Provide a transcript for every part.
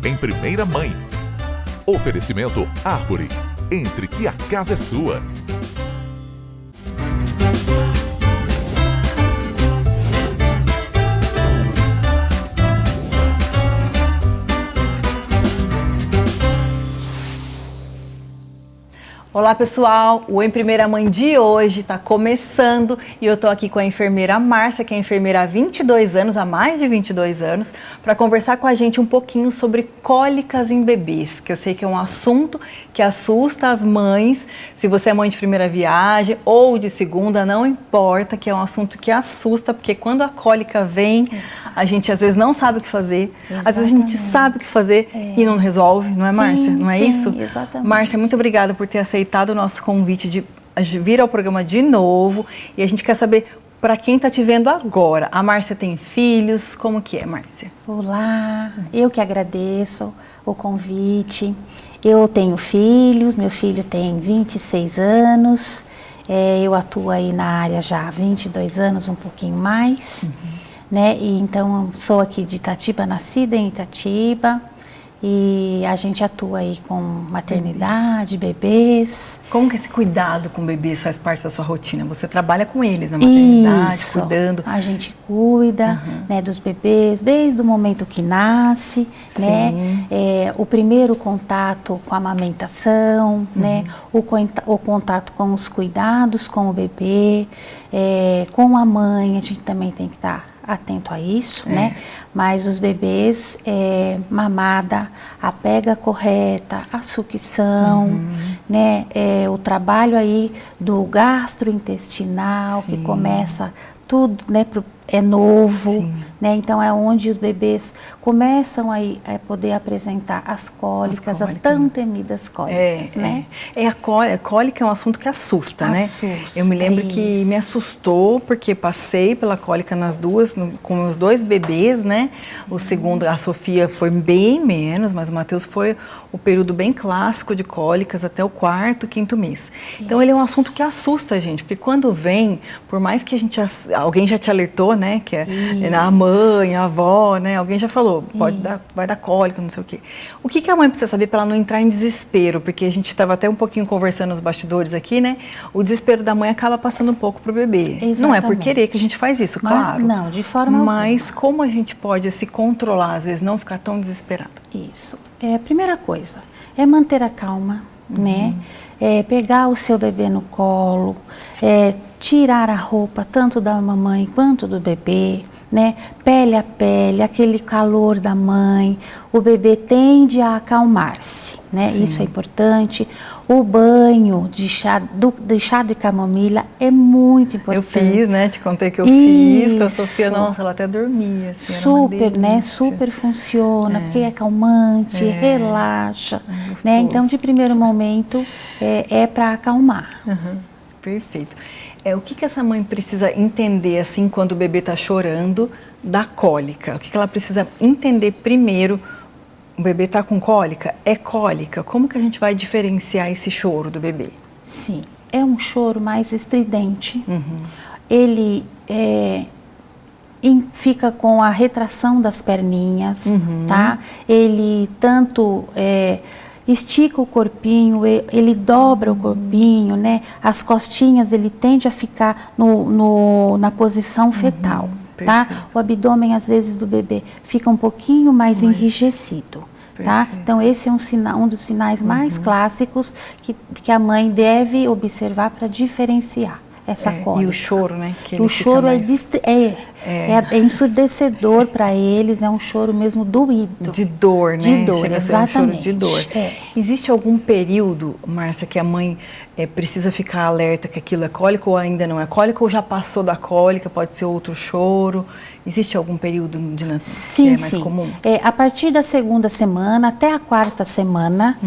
em Primeira Mãe. Oferecimento Árvore. Entre que a casa é sua. Olá pessoal, o Em Primeira Mãe de hoje está começando e eu estou aqui com a enfermeira Márcia, que é enfermeira há 22 anos, há mais de 22 anos, para conversar com a gente um pouquinho sobre cólicas em bebês, que eu sei que é um assunto que assusta as mães. Se você é mãe de primeira viagem ou de segunda, não importa, que é um assunto que assusta, porque quando a cólica vem, a gente às vezes não sabe o que fazer, às vezes a gente sabe o que fazer e não resolve, não é, Márcia? Não é isso? Exatamente. Márcia, muito obrigada por ter aceitado o nosso convite de vir ao programa de novo, e a gente quer saber para quem está te vendo agora. A Márcia tem filhos, como que é, Márcia? Olá, eu que agradeço o convite. Eu tenho filhos, meu filho tem 26 anos, eu atuo aí na área já há 22 anos, um pouquinho mais, né? E então sou aqui de Itatiba, nascida em Itatiba. E a gente atua aí com maternidade, bebês. Como que esse cuidado com bebês faz parte da sua rotina? Você trabalha com eles na maternidade, Isso. cuidando? A gente cuida, né, dos bebês desde o momento que nasce, né? O primeiro contato com a amamentação, né? O contato com os cuidados com o bebê, com a mãe, a gente também tem que estar atento a isso, né? Mas os bebês, mamada, a pega correta, a sucção, né? O trabalho aí do gastrointestinal, que começa tudo, né? É novo, né? Então é onde os bebês começam aí a poder apresentar as cólicas, as tão temidas cólicas, né? A cólica é um assunto que assusta, né? Eu me lembro que me assustou porque passei pela cólica nas duas, com os dois bebês, né? O segundo, a Sofia, foi bem menos, mas o Matheus foi o período bem clássico de cólicas até o 4º, 5º mês. Então ele é um assunto que assusta a gente, porque quando vem, por mais que alguém já te alertou, né, que é a mãe, a avó, né, alguém já falou, vai dar cólica, não sei o quê. O que a mãe precisa saber para ela não entrar em desespero? Porque a gente estava até um pouquinho conversando nos bastidores aqui, né, o desespero da mãe acaba passando um pouco para o bebê. Exatamente. Não é por querer que a gente faz isso, claro. Não, de forma alguma. Mas como a gente pode se controlar, às vezes não ficar tão desesperado? Isso. Primeira coisa, é manter a calma, né? Pegar o seu bebê no colo, tirar a roupa tanto da mamãe quanto do bebê, né? Pele a pele, aquele calor da mãe, o bebê tende a acalmar-se, né? Isso é importante. O banho de chá de camomila é muito importante. Eu fiz, né? Te contei que eu fiz com a Sofia, nossa, ela até dormia. Assim, super, né? Super funciona, porque é calmante, relaxa, né? Então, de primeiro momento, é para acalmar. Perfeito. O que essa mãe precisa entender, assim, quando o bebê está chorando, da cólica? O que ela precisa entender primeiro? O bebê está com cólica? É cólica? Como que a gente vai diferenciar esse choro do bebê? Sim, é um choro mais estridente. Ele fica com a retração das perninhas, tá? Ele tanto estica o corpinho, ele dobra o corpinho, né? As costinhas, ele tende a ficar na posição fetal, tá? O abdômen, às vezes, do bebê fica um pouquinho mais enrijecido, tá? Então, esse é um dos sinais mais clássicos que a mãe deve observar para diferenciar essa cólica. E o choro, né? Que o choro é ensurdecedor para eles, é um choro mesmo doído. De dor, né? De dor, chega exatamente. A ser um choro de dor. Existe algum período, Márcia, que a mãe precisa ficar alerta que aquilo é cólica ou ainda não é cólica, ou já passou da cólica, pode ser outro choro? Existe algum período que é mais comum? A partir da 2ª semana até a 4ª semana,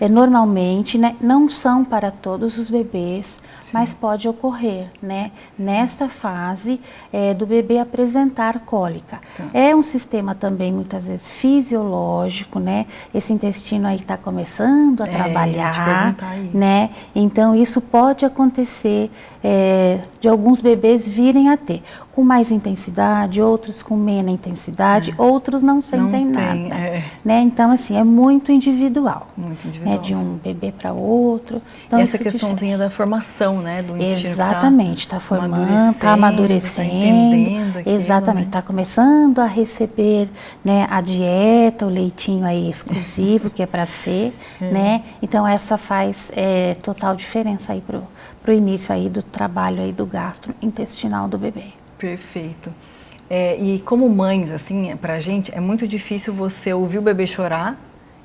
normalmente, né, não são para todos os bebês, mas pode ocorrer, né, nessa fase do bebê apresentar cólica. É um sistema também, muitas vezes, fisiológico, né, esse intestino aí está começando a trabalhar, né, então isso pode acontecer de alguns bebês virem a ter. com mais intensidade, outros com menos intensidade, outros não sentem nada. Né? Então, assim, é muito individual. Muito individual. De um bebê para outro. Então, e essa questãozinha da formação, né? Do intestino. Exatamente, está formando, está amadurecendo. Tá entendendo aquilo, exatamente, está começando a receber, né, a dieta, o leitinho aí exclusivo, que é para ser, né? Então, essa faz total diferença aí pro início aí do trabalho aí do gastrointestinal do bebê. Perfeito. E como mães, assim, pra gente, é muito difícil você ouvir o bebê chorar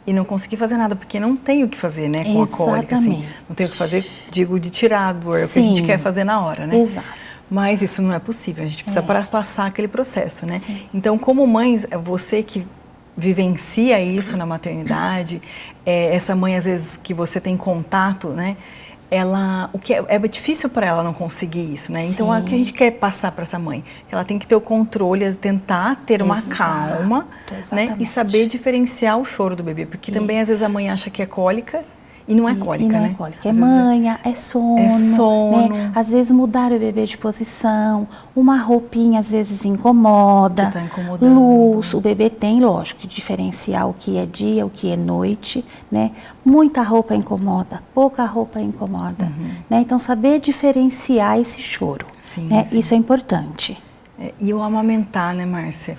e não conseguir fazer nada, porque não tem o que fazer, né, com a cólica, assim. Não tem o que fazer, digo, de tirar a dor, é o que a gente quer fazer na hora, né? Exato. Mas isso não é possível, a gente precisa passar aquele processo, né? Sim. Então, como mães, é você que vivencia isso na maternidade, essa mãe, às vezes, que você tem contato, né? O que é difícil para ela não conseguir isso, né? Então, o que a gente quer passar para essa mãe? Ela tem que ter o controle, tentar ter uma calma, né? E saber diferenciar o choro do bebê, porque também, às vezes, a mãe acha que é cólica e não é cólica, não né? É cólica, é manha, é sono. Né? Às vezes mudar o bebê de posição, uma roupinha às vezes incomoda. Que tá incomodando. Luz, o bebê tem, lógico, que diferenciar o que é dia, o que é noite, né? Muita roupa incomoda, pouca roupa incomoda, né? Então saber diferenciar esse choro, né? Isso é importante. E o amamentar, né, Márcia?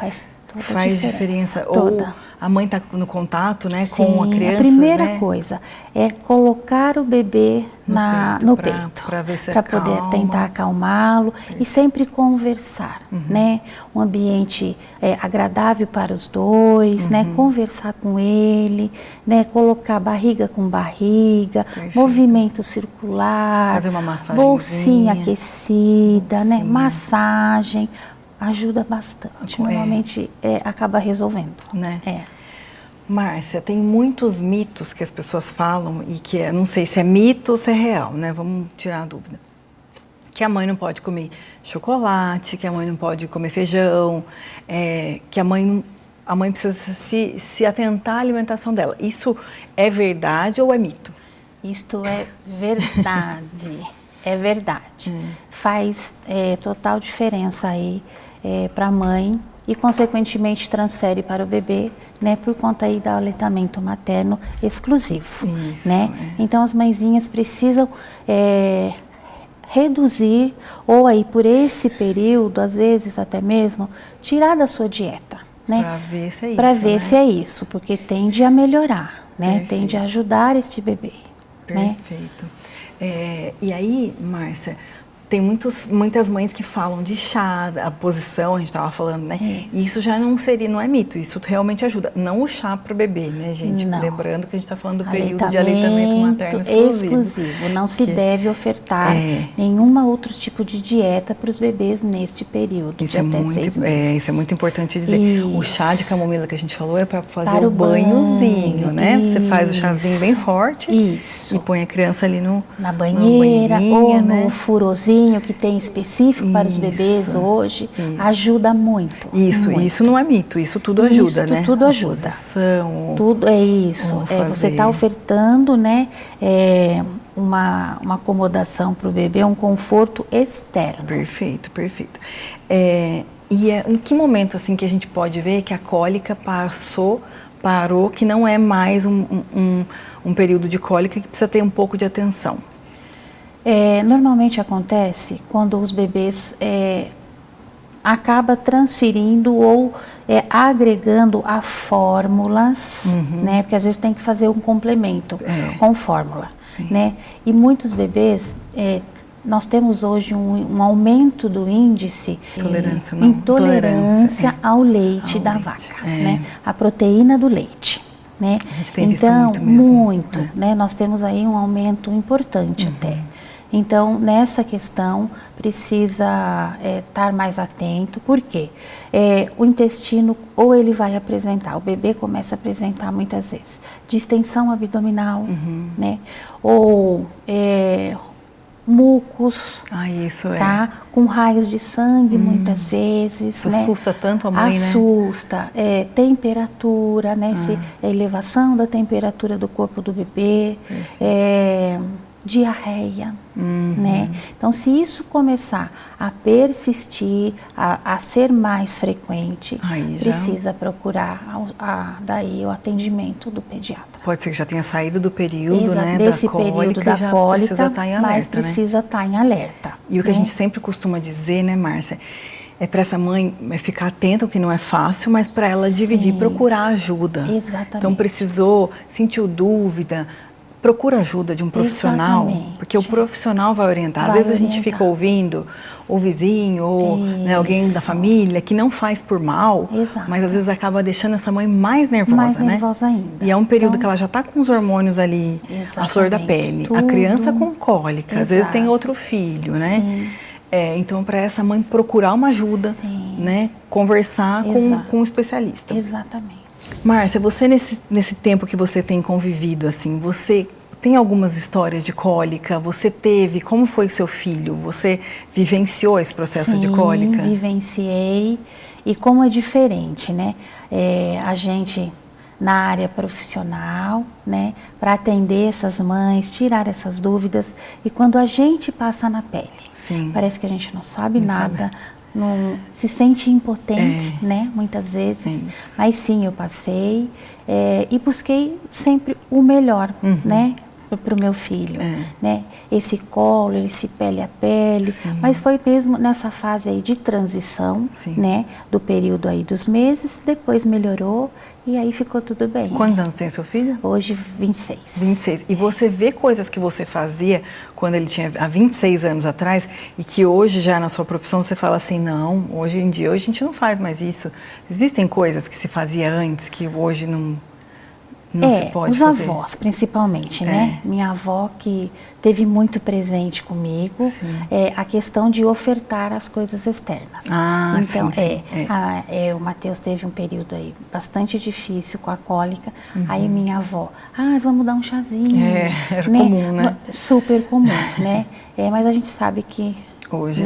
Faz diferença. Toda. Ou a mãe está no contato, né, com a criança. A primeira coisa é colocar o bebê no peito para poder tentar acalmá-lo e sempre conversar, né? Um ambiente agradável para os dois, né? Conversar com ele, né? Colocar barriga com barriga, movimento circular, fazer uma massagem, bolsinha aquecida, né? Massagem. Ajuda bastante, normalmente acaba resolvendo. Né? Márcia, tem muitos mitos que as pessoas falam e que não sei se é mito ou se é real, né? Vamos tirar a dúvida. Que a mãe não pode comer chocolate, que a mãe não pode comer feijão, que a mãe precisa se atentar à alimentação dela. Isso é verdade ou é mito? Isto é verdade, é verdade. Faz total diferença aí para a mãe e, consequentemente, transfere para o bebê, né, por conta aí do aleitamento materno exclusivo. Isso, né? Então, as mãezinhas precisam reduzir ou aí, por esse período, às vezes até mesmo, tirar da sua dieta. Né? Para ver se é isso. Para ver se é isso, porque tende a melhorar, né? Perfeito. Tende a ajudar este bebê. Perfeito. E aí, Márcia, tem muitas mães que falam de chá, a posição, a gente estava falando, né? E isso já não é mito, isso realmente ajuda. Não o chá para o bebê, né, gente? Não. Lembrando que a gente está falando do período de aleitamento materno exclusivo. Não se deve ofertar nenhuma outro tipo de dieta para os bebês neste período de até 6 meses. Isso é muito importante dizer. Isso. O chá de camomila que a gente falou é para fazer para o banhozinho, né? Isso. Você faz o chazinho bem forte e põe a criança ali na banheira ou né? no furozinho que tem específico para os bebês hoje, ajuda muito. Isso não é mito, isso tudo ajuda, né? Tudo ajuda. Tudo é isso. Você está ofertando, né, uma acomodação para o bebê, um conforto externo. Perfeito. E em que momento assim que a gente pode ver que a cólica parou, que não é mais um período de cólica que precisa ter um pouco de atenção? Normalmente acontece quando os bebês acaba transferindo ou agregando a fórmulas, né? Porque às vezes tem que fazer um complemento com fórmula, né? E muitos bebês, nós temos hoje um aumento do índice intolerância ao leite da vaca, né? A proteína do leite. Né? A gente tem visto muito mesmo. Né? Nós temos aí um aumento importante até. Então, nessa questão, precisa estar mais atento, porque o intestino, ou ele vai apresentar, o bebê começa a apresentar muitas vezes, distensão abdominal, né? Ou mucos, tá? Com raios de sangue muitas vezes. Isso, né? assusta tanto a mãe, assusta, né? Temperatura, né? Elevação da temperatura do corpo do bebê, diarreia, né? Então, se isso começar a persistir, a ser mais frequente, precisa procurar daí o atendimento do pediatra. Pode ser que já tenha saído do período, né, desse da cólica, período da cólica, precisa estar em alerta, mas precisa estar em alerta. E o que a gente sempre costuma dizer, né, Márcia, é para essa mãe ficar atenta, o que não é fácil, mas para ela dividir, procurar ajuda. Exatamente. Então, sentiu dúvida, procura ajuda de um profissional, porque o profissional vai orientar. Às vezes a gente fica ouvindo o vizinho ou né, alguém da família que não faz por mal, mas às vezes acaba deixando essa mãe mais nervosa, mais nervosa ainda. E é um período que ela já está com os hormônios ali, à flor da pele. A criança com cólica, às vezes tem outro filho, né? Sim. Então, para essa mãe procurar uma ajuda, né, conversar com um especialista. Exatamente. Márcia, você nesse tempo que você tem convivido, assim, você tem algumas histórias de cólica? Você teve? Como foi seu filho? Você vivenciou esse processo de cólica? Sim, vivenciei. E como é diferente, né? A gente na área profissional, né, para atender essas mães, tirar essas dúvidas, e quando a gente passa na pele, parece que a gente não sabe nada. Não, se sente impotente, né? Muitas vezes. Mas sim, eu passei e busquei sempre o melhor, né? Para o meu filho, né? Esse colo, esse pele a pele, mas foi mesmo nessa fase aí de transição, né? Do período aí dos meses, depois melhorou e aí ficou tudo bem. Quantos anos tem seu filho? Hoje, 26. 26. E você vê coisas que você fazia quando ele tinha há 26 anos atrás e que hoje já na sua profissão você fala assim, não, hoje em dia a gente não faz mais isso. Existem coisas que se fazia antes que hoje não se pode os fazer. avós, principalmente, né? Minha avó que teve muito presente comigo, a questão de ofertar as coisas externas. Então, o Matheus teve um período aí bastante difícil com a cólica, aí minha avó, vamos dar um chazinho. Era comum, né? Super comum, né? Mas a gente sabe que hoje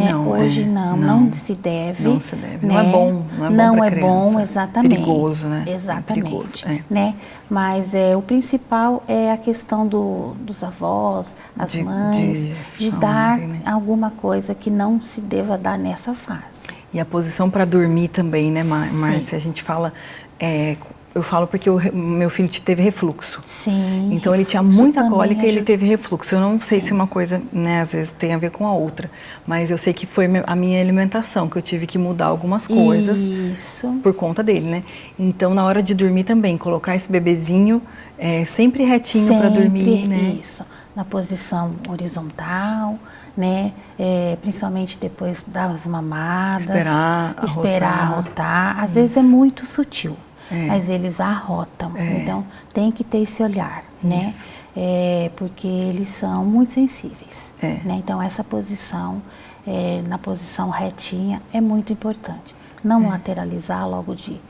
não se deve. Não se deve. Né? Não é bom. Não é bom, exatamente. Perigoso, né? Exatamente. Perigoso, né? Mas o principal é a questão dos avós, as mães, de dar alguma coisa que não se deva dar nessa fase. E a posição para dormir também, né, Márcia? A gente fala... eu falo porque o meu filho teve refluxo. Sim. Então ele tinha muita cólica e ele teve refluxo. Eu não sei se uma coisa, né, às vezes tem a ver com a outra, mas eu sei que foi a minha alimentação, que eu tive que mudar algumas coisas por conta dele, né? Então na hora de dormir também, colocar esse bebezinho sempre retinho para dormir, né? Isso, na posição horizontal, né? Principalmente depois das mamadas. Esperar arrotar. Às vezes é muito sutil. Mas eles arrotam, então tem que ter esse olhar, né? Porque eles são muito sensíveis, né? Então essa posição, na posição retinha, é muito importante. Não lateralizar logo de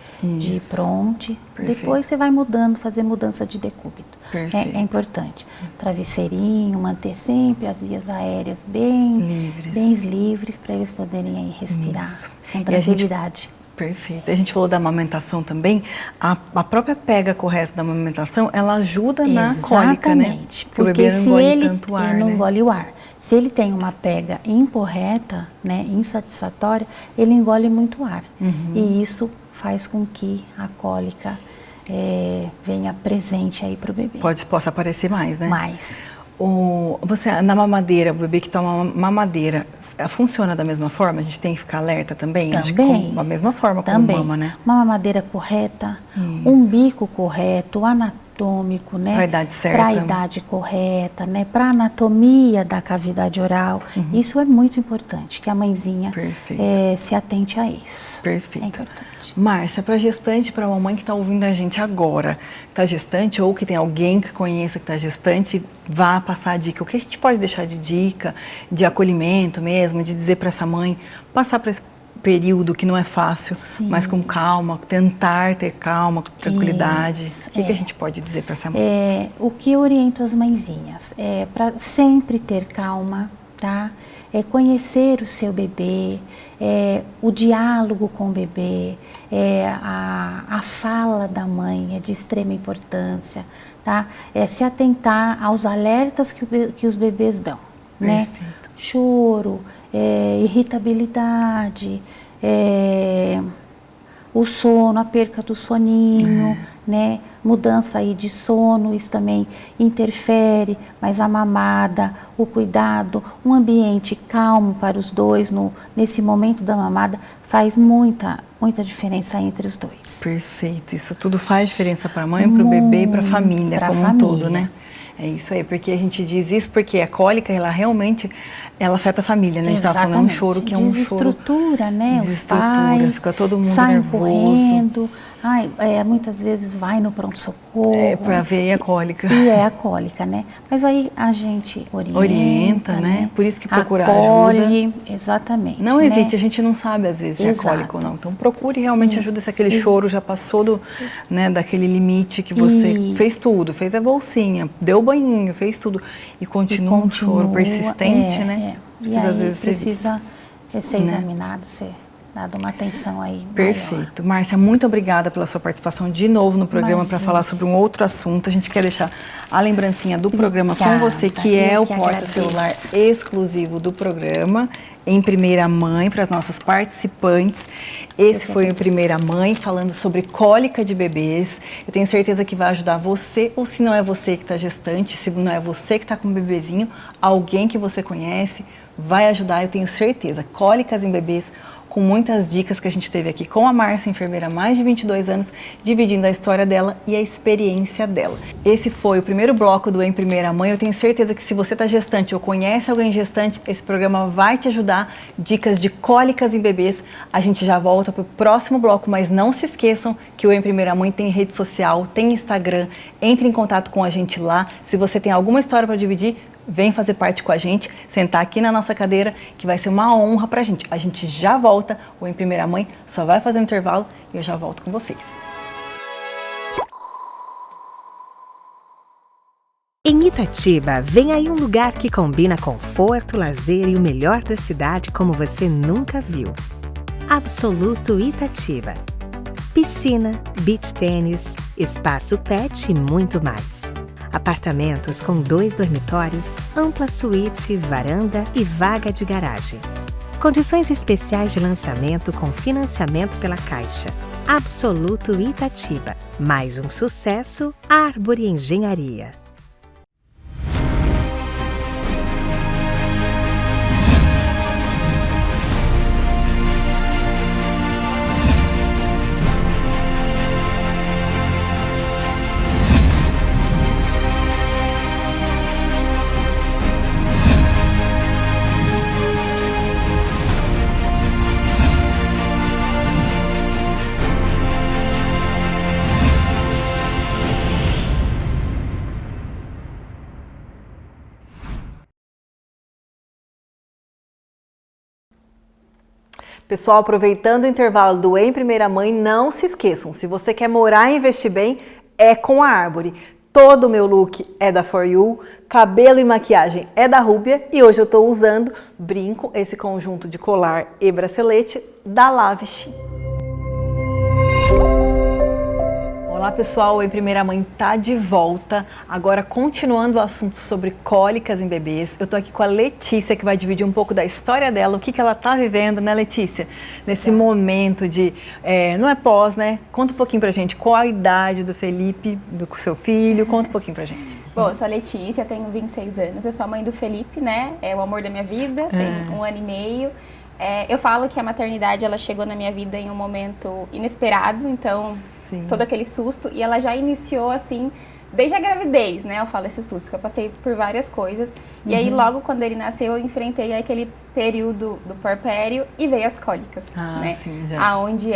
pronto, depois você vai mudando, fazer mudança de decúbito. É importante. Travesseirinho, manter sempre as vias aéreas bem livres para eles poderem aí respirar com tranquilidade. Perfeito. A gente falou da amamentação também. A própria pega correta da amamentação, ela ajuda na cólica, né? Porque se ele não engole o ar. Se ele tem uma pega incorreta, né, insatisfatória, ele engole muito ar. E isso faz com que a cólica venha presente aí para o bebê. Possa aparecer mais, né? Mais. Na mamadeira, o bebê que toma mamadeira, funciona da mesma forma? A gente tem que ficar alerta também? Acho que da mesma forma como mama, né? Uma mamadeira correta, um bico correto, anatômico, né? Para a idade certa. Para a idade correta, né? Para a anatomia da cavidade oral. Isso é muito importante, que a mãezinha se atente a isso. Perfeito. É importante. Márcia, para gestante, para a mamãe que está ouvindo a gente agora, que está gestante ou que tem alguém que conheça que está gestante, vá passar a dica. O que a gente pode deixar de dica, de acolhimento mesmo, de dizer para essa mãe passar por esse período que não é fácil, mas com calma, tentar ter calma, com tranquilidade. O que a gente pode dizer para essa mãe? O que eu oriento as mãezinhas é para sempre ter calma, tá? conhecer o seu bebê, o diálogo com o bebê, a fala da mãe é de extrema importância, tá? Se atentar aos alertas que os bebês dão, né? Choro, irritabilidade, o sono, a perca do soninho, né? Mudança aí de sono, isso também interfere, mas a mamada, o cuidado, um ambiente calmo para os dois nesse momento da mamada faz muita diferença entre os dois. Perfeito, isso tudo faz diferença para a mãe, para o bebê e para a família como um todo, né? É isso aí, porque a gente diz isso porque a cólica, ela realmente, ela afeta a família, né? A gente estava falando, é um choro que é um choro... Desestrutura, né? Desestrutura, os pais fica todo mundo saem nervoso. Correndo, muitas vezes vai no pronto-socorro. Para ver a cólica. E é a cólica, né? Mas aí a gente orienta, né? Por isso que procura acolhe, ajuda. Exatamente. Não existe, a gente não sabe às vezes se é cólica ou não. Então procure realmente ajuda, se aquele choro já passou daquele limite que você fez tudo, fez a bolsinha, deu banhinho, fez tudo e continua um choro persistente, né? Precisa, às vezes, precisa ser examinado, ser dado uma atenção aí. Perfeito. Márcia, muito obrigada pela sua participação de novo no programa para falar sobre um outro assunto. A gente quer deixar a lembrancinha do programa com você, que é o porta-celular exclusivo do programa, Em Primeira Mãe, para as nossas participantes. Esse foi o Primeira Mãe, falando sobre cólica de bebês. Eu tenho certeza que vai ajudar você, ou se não é você que está gestante, se não é você que está com um bebezinho, alguém que você conhece, vai ajudar, eu tenho certeza. Cólicas em bebês, com muitas dicas que a gente teve aqui com a Márcia, enfermeira há mais de 22 anos, dividindo a história dela e a experiência dela. Esse foi o primeiro bloco do Em Primeira Mãe. Eu tenho certeza que se você está gestante ou conhece alguém gestante, esse programa vai te ajudar. Dicas de cólicas em bebês. A gente já volta para o próximo bloco, mas não se esqueçam que o Em Primeira Mãe tem rede social, tem Instagram. Entre em contato com a gente lá. Se você tem alguma história para dividir, vem fazer parte com a gente, sentar aqui na nossa cadeira, que vai ser uma honra pra gente. A gente já volta, o Em Primeira Mãe só vai fazer um intervalo e eu já volto com vocês. Em Itatiba, vem aí um lugar que combina conforto, lazer e o melhor da cidade como você nunca viu. Absoluto Itatiba. Piscina, beach tênis, espaço pet e muito mais. Apartamentos com 2 dormitórios, ampla suíte, varanda e vaga de garagem. Condições especiais de lançamento com financiamento pela Caixa. Absoluto Itatiba. Mais um sucesso, Árvore Engenharia. Pessoal, aproveitando o intervalo do Em Primeira Mãe, não se esqueçam, se você quer morar e investir bem, é com a Árvore. Todo o meu look é da For You, cabelo e maquiagem é da Rúbia e hoje eu estou usando brinco, esse conjunto de colar e bracelete da Lavish. Olá pessoal, o Em Primeira Mãe tá de volta, agora continuando o assunto sobre cólicas em bebês. Eu tô aqui com a Letícia, que vai dividir um pouco da história dela, o que ela tá vivendo, né Letícia? Nesse momento de, não é pós, né? Conta um pouquinho pra gente, qual a idade do Felipe, do seu filho, conta um pouquinho pra gente. Bom, eu sou a Letícia, tenho 26 anos, eu sou a mãe do Felipe, né? É o amor da minha vida, tem 1 ano e meio. Eu falo que a maternidade, ela chegou na minha vida em um momento inesperado, então... Sim. Todo aquele susto, e ela já iniciou assim, desde a gravidez, né? Eu falo esse susto, que eu passei por várias coisas. E aí, logo quando ele nasceu, eu enfrentei aquele período do puerpério e veio as cólicas, né? Sim, já. Aonde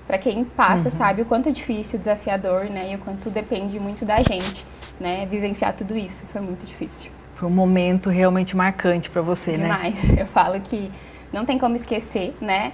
para quem passa, sabe o quanto é difícil, desafiador, né? E o quanto depende muito da gente, né? Vivenciar tudo isso, foi muito difícil. Foi um momento realmente marcante para você, demais. Né? Eu falo que não tem como esquecer, né?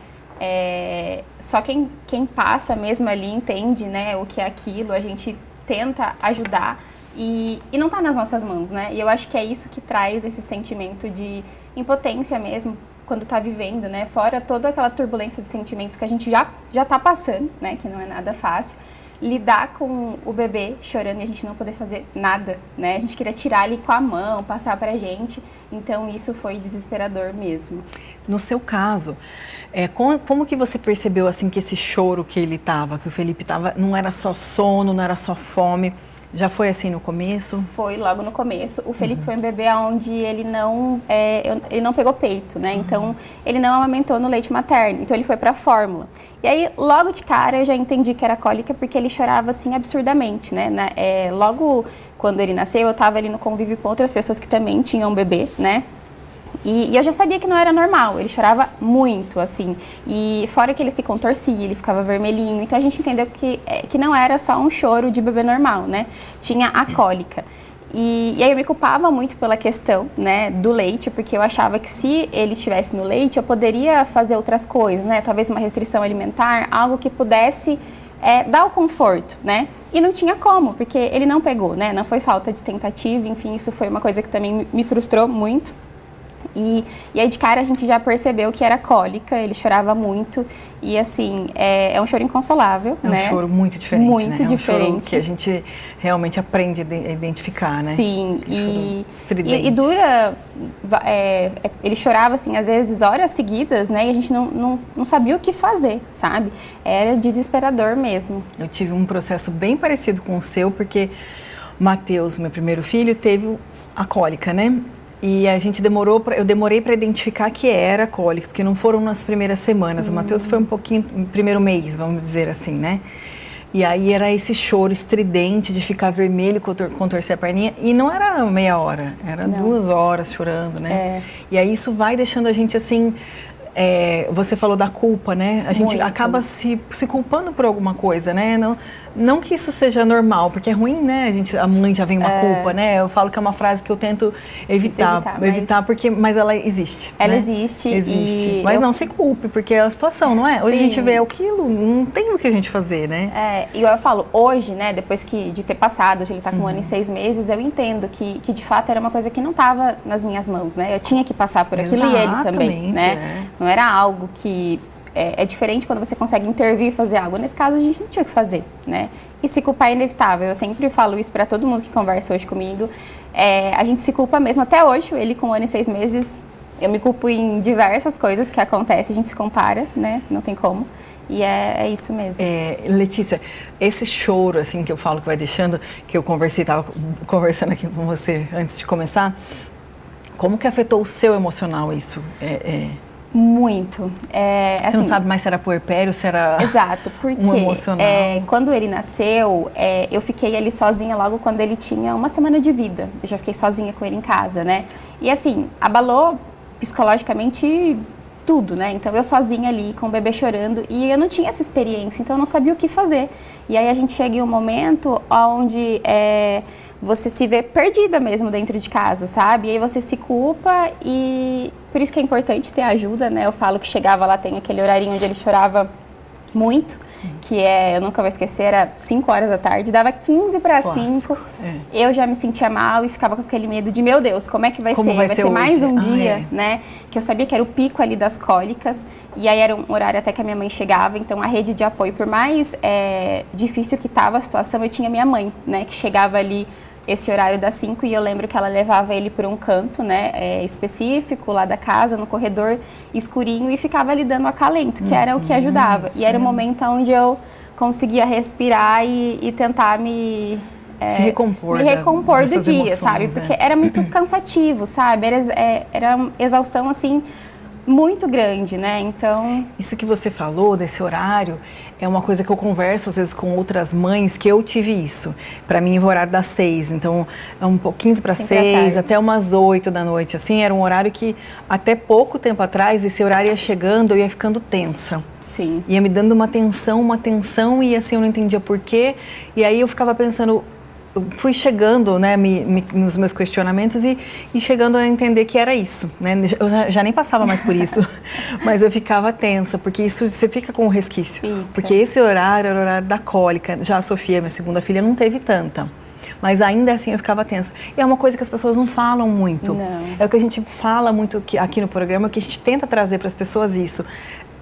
Só quem passa mesmo ali entende, né, o que é aquilo, a gente tenta ajudar, E não tá nas nossas mãos, né? E eu acho que é isso que traz esse sentimento de impotência mesmo, quando tá vivendo, né? Fora toda aquela turbulência de sentimentos que a gente já tá passando, né? Que não é nada fácil. Lidar com o bebê chorando e a gente não poder fazer nada, né? A gente queria tirar ele com a mão, passar pra gente. Então, isso foi desesperador mesmo. No seu caso, como que você percebeu, assim, que esse choro que ele tava, que o Felipe tava, não era só sono, não era só fome? Já foi assim no começo? Foi logo no começo. O Felipe foi um bebê onde ele não pegou peito, né? Então, ele não amamentou no leite materno. Então, ele foi pra fórmula. E aí, logo de cara, eu já entendi que era cólica porque ele chorava, assim, absurdamente, né? Logo quando ele nasceu, eu tava ali no convívio com outras pessoas que também tinham bebê, né? E eu já sabia que não era normal, ele chorava muito, assim, e fora que ele se contorcia, ele ficava vermelhinho, então a gente entendeu que não era só um choro de bebê normal, né, tinha a cólica. E aí eu me culpava muito pela questão, né, do leite, porque eu achava que se ele estivesse no leite, eu poderia fazer outras coisas, né, talvez uma restrição alimentar, algo que pudesse dar o conforto, né, e não tinha como, porque ele não pegou, né, não foi falta de tentativa, enfim, isso foi uma coisa que também me frustrou muito. E aí de cara a gente já percebeu que era cólica, ele chorava muito e assim, é um choro inconsolável, né? É um choro muito diferente, muito né? diferente. É um choro que a gente realmente aprende a identificar, né? Sim, e dura, ele chorava assim às vezes horas seguidas, né? E a gente não sabia o que fazer, sabe? Era desesperador mesmo. Eu tive um processo bem parecido com o seu, porque o Matheus, meu primeiro filho, teve a cólica, né? E a gente eu demorei para identificar que era cólica, porque não foram nas primeiras semanas. O Matheus foi um pouquinho no primeiro mês, vamos dizer assim, né? E aí era esse choro estridente de ficar vermelho, contorcer a perninha. E não era meia hora, era 2 horas chorando, né? E aí isso vai deixando a gente assim... você falou da culpa, né? A gente acaba se culpando por alguma coisa, né? Não que isso seja normal, porque é ruim, né? A mãe já vem uma culpa, né? Eu falo que é uma frase que eu tento evitar mas ela existe. Ela né? existe. Mas não se culpe, porque é a situação, não é? Hoje a gente vê aquilo, não tem o que a gente fazer, né? E eu falo, hoje, né? Depois de ter passado, hoje ele tá com 1 ano e 6 meses, eu entendo que de fato era uma coisa que não estava nas minhas mãos, né? Eu tinha que passar por aquilo e ele também, né? Não era algo que... É diferente quando você consegue intervir e fazer algo. Nesse caso, a gente não tinha o que fazer, né? E se culpar é inevitável. Eu sempre falo isso para todo mundo que conversa hoje comigo. A gente se culpa mesmo. Até hoje, ele com 1 ano e 6 meses, eu me culpo em diversas coisas que acontecem. A gente se compara, né? Não tem como. E é isso mesmo. Letícia, esse choro, assim, que eu falo que vai deixando, que eu estava conversando aqui com você antes de começar, como que afetou o seu emocional isso? Muito. Você assim, não sabe mais se era puerpério, se era exato, porque um emocional. Quando ele nasceu, eu fiquei ali sozinha logo quando ele tinha 1 semana de vida. Eu já fiquei sozinha com ele em casa, né? E assim, abalou psicologicamente tudo, né? Então eu sozinha ali com o bebê chorando e eu não tinha essa experiência, então eu não sabia o que fazer. E aí a gente chega em um momento onde você se vê perdida mesmo dentro de casa, sabe? E aí você se culpa e por isso que é importante ter ajuda, né? Eu falo que chegava lá, tem aquele horarinho onde ele chorava muito, que eu nunca vou esquecer, era 5 horas da tarde, dava 15 para 5, eu já me sentia mal e ficava com aquele medo de, meu Deus, como é que vai ser? Vai ser mais um dia, né? Que eu sabia que era o pico ali das cólicas, e aí era um horário até que a minha mãe chegava, então a rede de apoio, por mais difícil que estava a situação, eu tinha minha mãe, né? Que chegava ali esse horário das 5 e eu lembro que ela levava ele por um canto, né, específico lá da casa, no corredor escurinho e ficava ali dando acalento, que era o que ajudava. Sim. E era o momento onde eu conseguia respirar e tentar me recompor do dia, emoções, sabe? Porque era muito cansativo, sabe? Era uma exaustão, assim, muito grande, né? Então... Isso que você falou desse horário é uma coisa que eu converso às vezes com outras mães, que eu tive isso. Para mim, o horário das 6, então é um pouquinho para 6, até umas 8 da noite, assim, era um horário que até pouco tempo atrás, esse horário ia chegando, eu ia ficando tensa. Sim. Ia me dando uma tensão e assim eu não entendia por quê. E aí eu ficava pensando... Eu fui chegando, né, nos meus questionamentos e chegando a entender que era isso, né? Eu já nem passava mais por isso, mas eu ficava tensa, porque isso você fica com um resquício. Porque esse horário era o horário da cólica. Já a Sofia, minha segunda filha, não teve tanta. Mas ainda assim eu ficava tensa. E é uma coisa que as pessoas não falam muito. Não. É o que a gente fala muito aqui no programa, que a gente tenta trazer para as pessoas isso.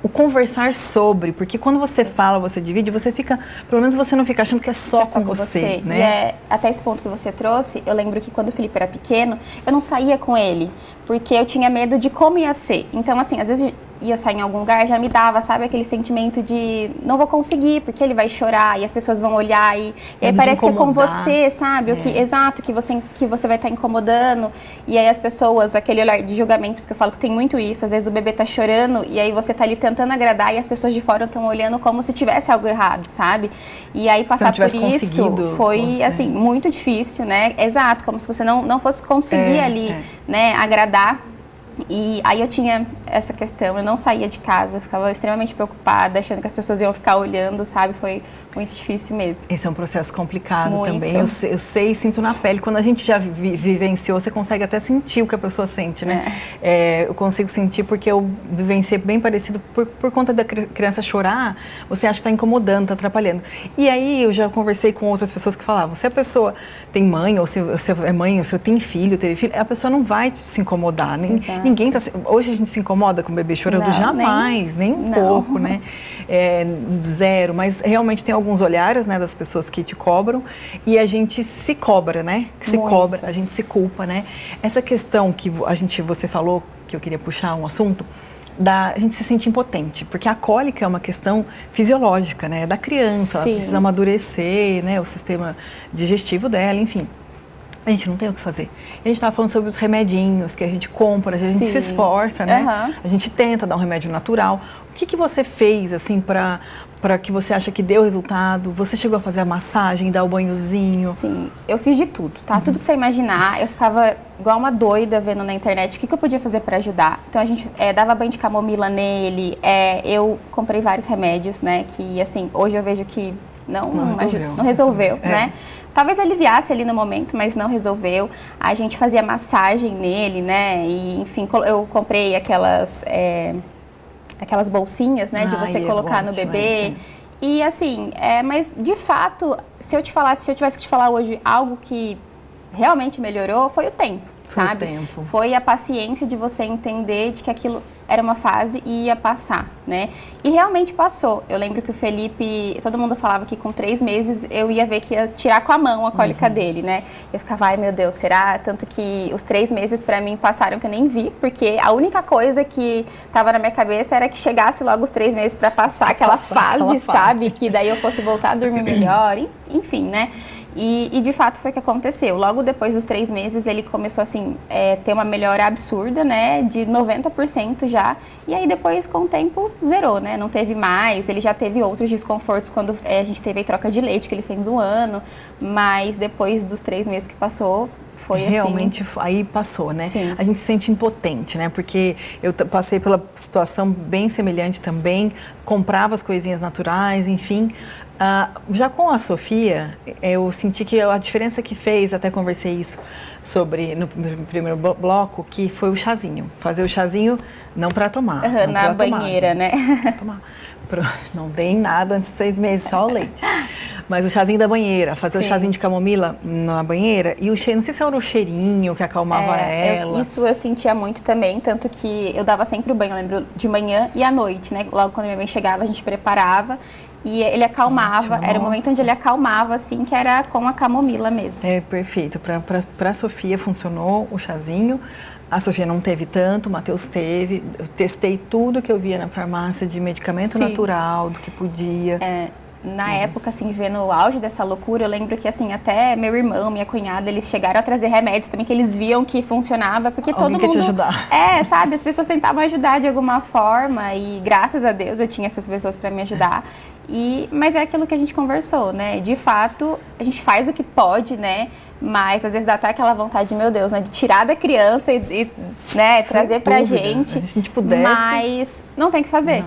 O conversar sobre, porque quando você fala, você divide, você fica, pelo menos você não fica achando que é só com você, né? E até esse ponto que você trouxe, eu lembro que quando o Felipe era pequeno, eu não saía com ele, porque eu tinha medo de como ia ser. Então, assim, às vezes ia sair em algum lugar, já me dava, sabe, aquele sentimento de não vou conseguir, porque ele vai chorar e as pessoas vão olhar e aí parece que é com você, sabe? Exato, que você vai estar incomodando. E aí as pessoas, aquele olhar de julgamento, porque eu falo que tem muito isso, às vezes o bebê tá chorando e aí você tá ali tentando agradar e as pessoas de fora estão olhando como se tivesse algo errado, sabe? E aí passar por isso foi, assim, muito difícil, né? Exato, como se você não fosse conseguir ali, né, agradar. E aí eu tinha essa questão, eu não saía de casa, eu ficava extremamente preocupada, achando que as pessoas iam ficar olhando, sabe? Foi muito difícil mesmo. Esse é um processo complicado muito. Também. Eu sei e sinto na pele. Quando a gente já vivenciou, você consegue até sentir o que a pessoa sente, né? Eu consigo sentir porque eu vivenciei bem parecido por conta da criança chorar, você acha que está incomodando, está atrapalhando. E aí eu já conversei com outras pessoas que falavam, se a pessoa tem mãe, ou se você é mãe, ou se tem filho, teve filho, a pessoa não vai se incomodar. Ninguém tá... Hoje a gente se incomoda com o bebê chorando? Não, jamais, nem um pouco, né? Zero, mas realmente tem alguns olhares, né, das pessoas que te cobram e a gente se cobra, né? A gente se culpa, né? Essa questão que você falou, que eu queria puxar um assunto, a gente se sente impotente, porque a cólica é uma questão fisiológica, né? Da criança, ela precisa amadurecer, né? O sistema digestivo dela, enfim. A gente não tem o que fazer. A gente estava falando sobre os remedinhos que a gente compra, a gente se esforça, né? A gente tenta dar um remédio natural. O que você fez, assim, para que você acha que deu resultado? Você chegou a fazer a massagem, dar o banhozinho? Sim, eu fiz de tudo, tá? Tudo que você imaginar. Eu ficava igual uma doida vendo na internet o que eu podia fazer para ajudar. Então a gente dava banho de camomila nele, eu comprei vários remédios, né? Que, assim, hoje eu vejo que não resolveu, né? Talvez aliviasse ali no momento, mas não resolveu. A gente fazia massagem nele, né? E, enfim, eu comprei aquelas bolsinhas, né? De você colocar no bebê. E, assim, mas, de fato, se eu tivesse que te falar hoje algo que realmente melhorou, foi o tempo, sabe? Foi a paciência de você entender de que aquilo era uma fase e ia passar, né? E realmente passou. Eu lembro que o Felipe, todo mundo falava que com 3 meses eu ia ver que ia tirar com a mão a cólica dele, né? Eu ficava, ai meu Deus, será? Tanto que os 3 meses pra mim passaram que eu nem vi, porque a única coisa que tava na minha cabeça era que chegasse logo os 3 meses pra passar aquela fase, sabe? Que daí eu fosse voltar a dormir melhor, enfim, né? E de fato foi o que aconteceu. Logo depois dos 3 meses ele começou assim, ter uma melhora absurda, né, de 90% já. E aí depois com o tempo zerou, né, não teve mais. Ele já teve outros desconfortos quando a gente teve a troca de leite, que ele fez 1 ano. Mas depois dos 3 meses que passou, foi assim. Realmente, aí passou, né? Sim. A gente se sente impotente, né? Porque eu passei pela situação bem semelhante também, comprava as coisinhas naturais, enfim. Já com a Sofia, eu senti que a diferença que fez, até conversei isso sobre no primeiro bloco, que foi o chazinho. Fazer o chazinho não para tomar. Na banheira, né? Não dei nada antes de 6 meses, só o leite. Mas o chazinho da banheira, fazer o chazinho de camomila na banheira. E o cheiro, não sei se era o cheirinho que acalmava ela. Isso eu sentia muito também, tanto que eu dava sempre o banho, eu lembro, de manhã e à noite, né? Logo quando minha mãe chegava, a gente preparava. E ele acalmava, era o momento onde ele acalmava, assim, que era com a camomila mesmo. Perfeito. Para a Sofia funcionou o chazinho. A Sofia não teve tanto, o Matheus teve. Eu testei tudo que eu via na farmácia de medicamento natural, do que podia. Na época, assim, vendo o auge dessa loucura, eu lembro que, assim, até meu irmão, minha cunhada, eles chegaram a trazer remédios também que eles viam que funcionava, porque todo mundo... quer te ajudar. Sabe, as pessoas tentavam ajudar de alguma forma e, graças a Deus, eu tinha essas pessoas para me ajudar. Mas é aquilo que a gente conversou, né? De fato, a gente faz o que pode, né? Mas, às vezes, dá até aquela vontade, meu Deus, né? De tirar da criança e né, trazer pra gente. Se a gente pudesse... Mas não tem o que fazer.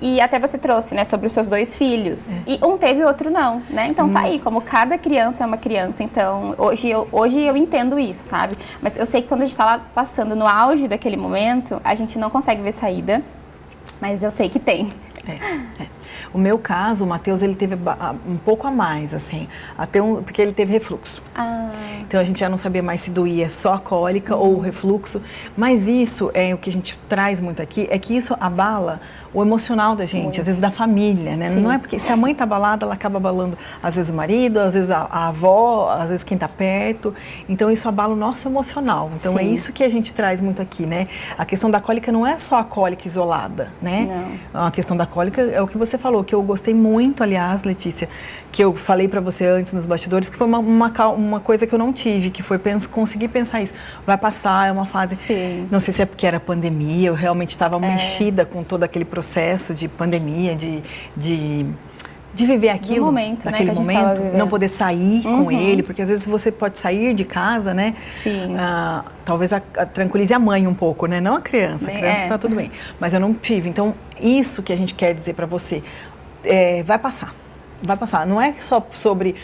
E até você trouxe, né, sobre os seus 2 filhos. E um teve e o outro não, né? Então tá aí, como cada criança é uma criança. Então, hoje eu entendo isso, sabe? Mas eu sei que quando a gente tá lá passando no auge daquele momento, a gente não consegue ver saída. Mas eu sei que tem. O meu caso, o Matheus, ele teve um pouco a mais, assim, porque ele teve refluxo. Então a gente já não sabia mais se doía só a cólica ou o refluxo, mas isso é o que a gente traz muito aqui, é que isso abala o emocional da gente, muito. Às vezes da família, né? Sim. Não é porque se a mãe tá abalada, ela acaba abalando às vezes o marido, às vezes a avó, às vezes quem tá perto. Então isso abala o nosso emocional. Então Sim. É isso que a gente traz muito aqui, né? A questão da cólica não é só a cólica isolada, né? Não. A questão da cólica é o que você falou, que eu gostei muito, aliás, Letícia, que eu falei para você antes nos bastidores, que foi uma coisa que eu não tive, que foi conseguir pensar isso. Vai passar, é uma fase... Sim. Não sei se é porque era pandemia, eu realmente estava mexida com todo aquele processo de pandemia, de viver aquilo, momento, naquele né, que momento, não poder sair com ele, porque às vezes você pode sair de casa, né? Sim. Talvez tranquilize a mãe um pouco, né? Não a criança tá tudo bem, mas eu não tive. Então, isso que a gente quer dizer para você, vai passar. Vai passar. Não é só sobre,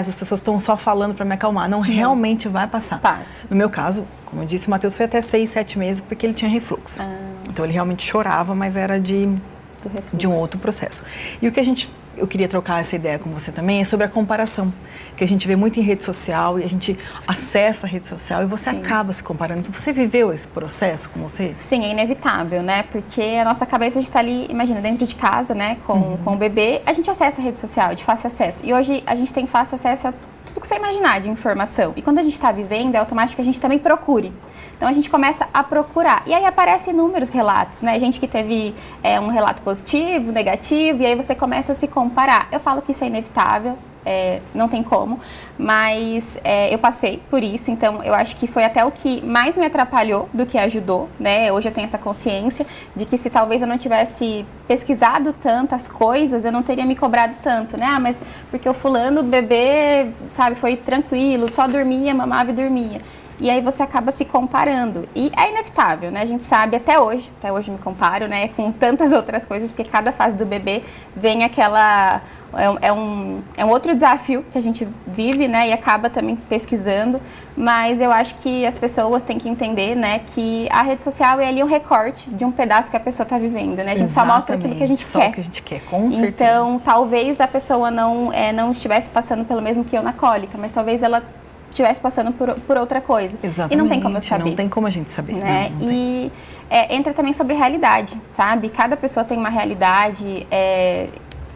essas pessoas estão só falando para me acalmar. Não, realmente vai passar. Passa. No meu caso, como eu disse, o Matheus foi até 6, 7 meses porque ele tinha refluxo. Então ele realmente chorava, mas era de um outro processo. E o que eu queria trocar essa ideia com você também é sobre a comparação, que a gente vê muito em rede social e a gente acessa a rede social e você Sim. acaba se comparando. Você viveu esse processo com você? Sim, é inevitável, né? Porque a nossa cabeça está ali, imagina, dentro de casa, né? Com o bebê, a gente acessa a rede social de fácil acesso. E hoje a gente tem fácil acesso a tudo que você imaginar de informação. E quando a gente está vivendo, é automático que a gente também procure. Então a gente começa a procurar. E aí aparecem inúmeros relatos, né? Gente que teve um relato positivo, negativo, e aí você começa a se comparar. Eu falo que isso é inevitável. Não tem como, mas eu passei por isso, então eu acho que foi até o que mais me atrapalhou do que ajudou, né? Hoje eu tenho essa consciência de que se talvez eu não tivesse pesquisado tantas coisas, eu não teria me cobrado tanto, né? Mas porque o fulano, o bebê, sabe, foi tranquilo, só dormia, mamava e dormia. E aí você acaba se comparando. E é inevitável, né? A gente sabe até hoje me comparo, né? Com tantas outras coisas, porque cada fase do bebê vem aquela... É um outro desafio que a gente vive, né? E acaba também pesquisando. Mas eu acho que as pessoas têm que entender, né? Que a rede social é ali um recorte de um pedaço que a pessoa está vivendo, né? A gente só mostra aquilo que a gente quer. Só o que a gente quer, com certeza. Então, talvez a pessoa não estivesse passando pelo mesmo que eu na cólica, mas talvez ela estivesse passando por outra coisa. Exatamente. E não tem como eu saber. Não tem como a gente saber. Né? Não e entra também sobre realidade, sabe? Cada pessoa tem uma realidade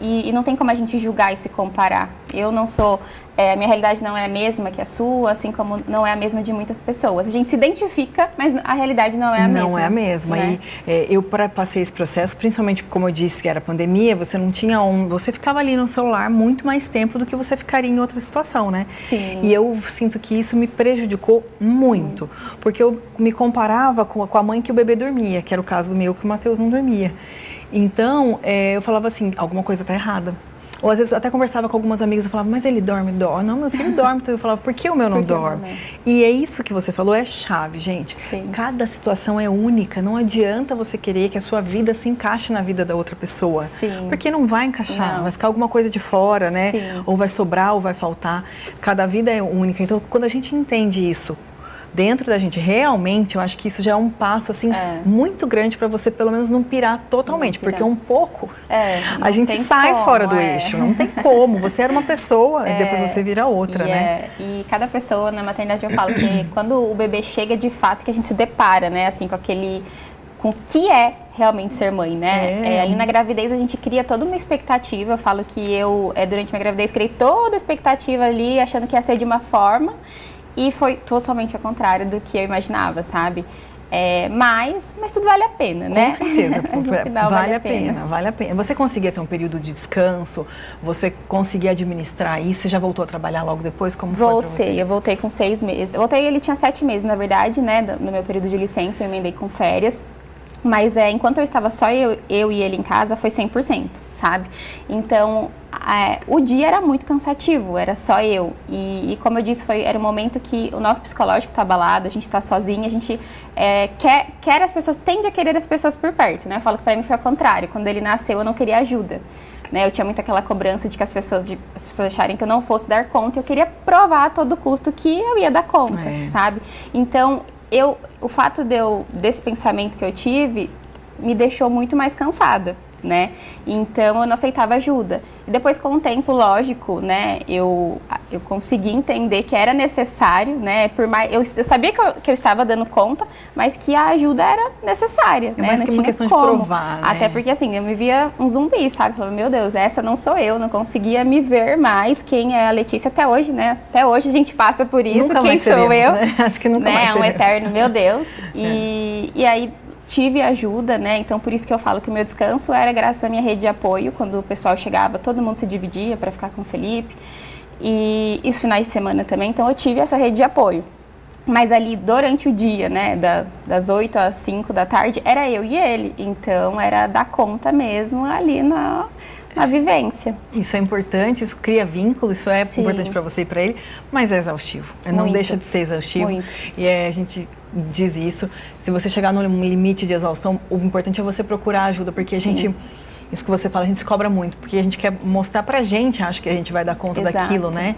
e não tem como a gente julgar e se comparar. Eu não sou... a minha realidade não é a mesma que a sua, assim como não é a mesma de muitas pessoas. A gente se identifica, mas a realidade não é a mesma. Não é a mesma. Né? E eu passei esse processo, principalmente como eu disse que era pandemia, você não tinha você ficava ali no celular muito mais tempo do que você ficaria em outra situação, né? Sim. E eu sinto que isso me prejudicou muito, porque eu me comparava com a mãe que o bebê dormia, que era o caso meu, que o Matheus não dormia. Então, eu falava assim, alguma coisa está errada. Ou às vezes eu até conversava com algumas amigas e falava, mas ele dorme? Não, meu filho dorme. Então eu falava, por que o meu não dorme? E é isso que você falou, é chave, gente. Sim. Cada situação é única. Não adianta você querer que a sua vida se encaixe na vida da outra pessoa. Sim. Porque não vai encaixar, não. Vai ficar alguma coisa de fora, né? Sim. Ou vai sobrar, ou vai faltar. Cada vida é única. Então, quando a gente entende isso dentro da gente, realmente, eu acho que isso já é um passo, assim, muito grande para você, pelo menos, não pirar totalmente. Porque um pouco, a gente sai fora do eixo. Não tem como. Você era uma pessoa e depois você vira outra, né? E cada pessoa, na maternidade, eu falo que quando o bebê chega, de fato, que a gente se depara, né? Assim, com o que é realmente ser mãe, né? Ali na gravidez a gente cria toda uma expectativa. Eu falo que eu, durante minha gravidez, criei toda a expectativa ali, achando que ia ser de uma forma. E foi totalmente ao contrário do que eu imaginava, sabe? Mas tudo vale a pena, né? Com certeza. Mas no final vale a pena, vale a pena. Você conseguia ter um período de descanso? Você conseguia administrar isso? Você já voltou a trabalhar logo depois? Como foi pra você? Eu voltei com 6 meses. Ele tinha 7 meses, na verdade, né? No meu período de licença, eu emendei com férias. Mas enquanto eu estava só eu e ele em casa, foi 100%, sabe? Então, o dia era muito cansativo, era só eu. E como eu disse, era um momento que o nosso psicológico está abalado, a gente está sozinha, a gente quer as pessoas, tende a querer as pessoas por perto, né? Eu falo que para mim foi ao contrário, quando ele nasceu eu não queria ajuda. Né? Eu tinha muito aquela cobrança de que as pessoas acharem que eu não fosse dar conta, e eu queria provar a todo custo que eu ia dar conta, sabe? Então, o fato desse pensamento que eu tive me deixou muito mais cansada, né? Então eu não aceitava ajuda. E depois, com o tempo, lógico, né, eu consegui entender que era necessário, né? Por mais, eu sabia que eu estava dando conta, mas que a ajuda era necessária, né? Mais não que tinha uma questão como. de provar, né? Até porque, assim, eu me via um zumbi, sabe? Eu falava, meu Deus, essa não sou eu, não conseguia me ver mais quem é a Letícia até hoje, né? Até hoje a gente passa por isso, Nunca quem mais sou seremos, eu? Né? Acho que nunca mais É um seremos. eterno, meu Deus. E aí tive ajuda, né? Então por isso que eu falo que o meu descanso era graças à minha rede de apoio. Quando o pessoal chegava, todo mundo se dividia para ficar com o Felipe. E os finais de semana também, então eu tive essa rede de apoio. Mas ali durante o dia, né, das 8 às 5 da tarde, era eu e ele. Então era dar conta mesmo ali na vivência. Isso é importante, isso cria vínculo, isso é Sim. importante para você e para ele, mas é exaustivo. Não Muito. deixa de ser exaustivo. Muito. E a gente diz isso. Se você chegar no limite de exaustão, o importante é você procurar ajuda, porque a Sim. gente... Isso que você fala, a gente se cobra muito, porque a gente quer mostrar pra gente, acho que a gente vai dar conta Exato. daquilo, né?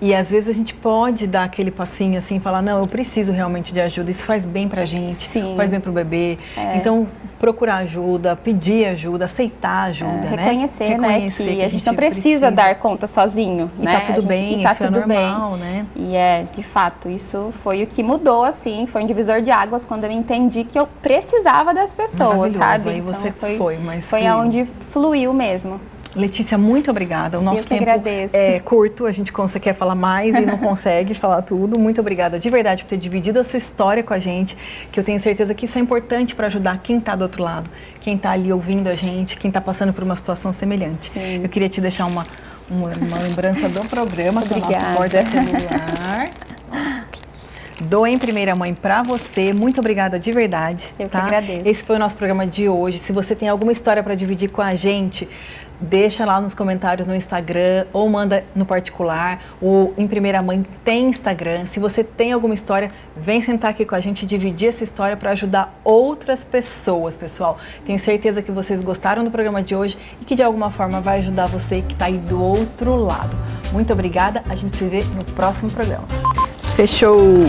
E às vezes a gente pode dar aquele passinho assim, falar, não, eu preciso realmente de ajuda, isso faz bem pra gente, Sim. faz bem pro bebê. Então, procurar ajuda, pedir ajuda, aceitar ajuda, né? Reconhecer, né, que a gente não precisa dar conta sozinho, E né? tá tudo bem, e tá isso é tudo normal, bem. né? E de fato, isso foi o que mudou, assim, foi um divisor de águas quando eu entendi que eu precisava das pessoas, Maravilhoso. sabe? Aí você então, foi, mas foi fluiu. aonde fluiu mesmo. Letícia, muito obrigada. O nosso Eu que tempo agradeço. é curto, a gente quer falar mais e não consegue falar tudo. Muito obrigada de verdade por ter dividido a sua história com a gente, que eu tenho certeza que isso é importante para ajudar quem está do outro lado, quem está ali ouvindo a gente, quem está passando por uma situação semelhante. Sim. Eu queria te deixar uma lembrança do programa, que é o nosso Obrigada. porta-celular. Dou em primeira mãe para você. Muito obrigada de verdade. Eu que agradeço. Esse foi o nosso programa de hoje. Se você tem alguma história para dividir com a gente, deixa lá nos comentários no Instagram ou manda no particular. O Em Primeira Mãe tem Instagram. Se você tem alguma história, vem sentar aqui com a gente e dividir essa história para ajudar outras pessoas, pessoal. Tenho certeza que vocês gostaram do programa de hoje e que de alguma forma vai ajudar você que está aí do outro lado. Muito obrigada. A gente se vê no próximo programa. Fechou.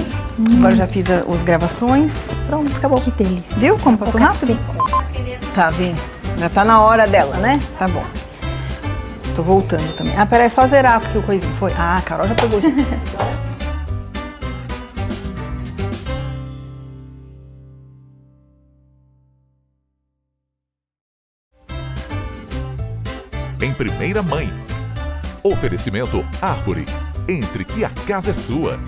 Agora já fiz as gravações. Pronto, acabou. Que delícia. Viu como passou Boca rápido? seca. Tá vendo? Já tá na hora dela, né? Tá bom. Tô voltando também. Ah, peraí, só zerar porque o coisinho foi. Ah, a Carol já pegou. Em Primeira Mãe. Oferecimento Árvore. Entre que a casa é sua.